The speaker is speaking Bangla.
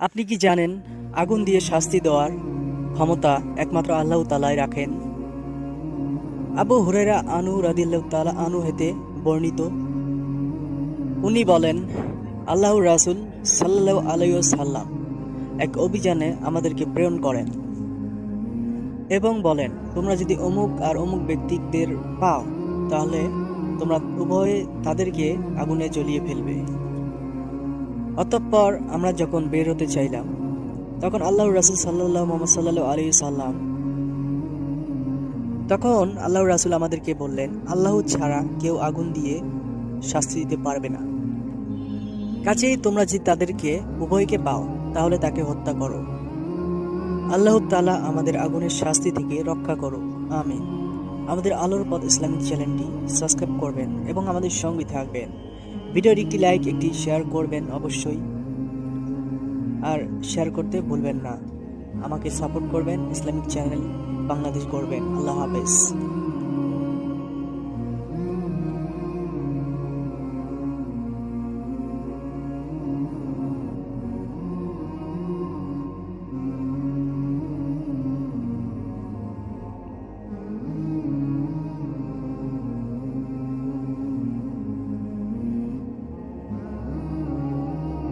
আপনি কি জানেন আগুন দিয়ে শাস্তি দেওয়ার ক্ষমতা একমাত্র আল্লাহ তাআলাই রাখেন। আবু হুরায়রা আনহু রাদিয়াল্লাহু তাআলা আনহু হতে বর্ণিত, উনি বলেন, আল্লাহর রাসূল সাল্লাল্লাহু আলাইহি ওয়াসাল্লাম এক অভিযানে আমাদেরকে প্রেরণ করেন এবং বলেন, তোমরা যদি অমুক আর অমুক ব্যক্তিদের পাও তাহলে তোমরা উভয়ে তাদেরকে আগুনে জ্বলিয়ে ফেলবে। অতঃপর আমরা যখন বের হতে চাইলাম তখন আল্লাহর রাসূল সাল্লাল্লাহু আলাইহি সাল্লাম আমাদেরকে বললেন, আল্লাহ ছাড়া কেউ আগুন দিয়ে শাস্তি দিতে পারবে না। কাজেই তোমরা যদি তাদেরকে উভয়কে পাও তাহলে তাকে হত্যা করো। আল্লাহ তাআলা আমাদের আগুনের শাস্তি থেকে রক্ষা করো, আমিন। আমাদের আলোর পথ ইসলামিক চ্যানেলটি সাবস্ক্রাইব করবেন এবং আমাদের সঙ্গে থাকবেন। ভিডিওর একটি লাইক, একটি শেয়ার করবেন অবশ্যই, আর শেয়ার করতে ভুলবেন না। আমাকে সাপোর্ট করবেন, ইসলামিক চ্যানেল বাংলাদেশ করবেন। আল্লাহ হাফেজ।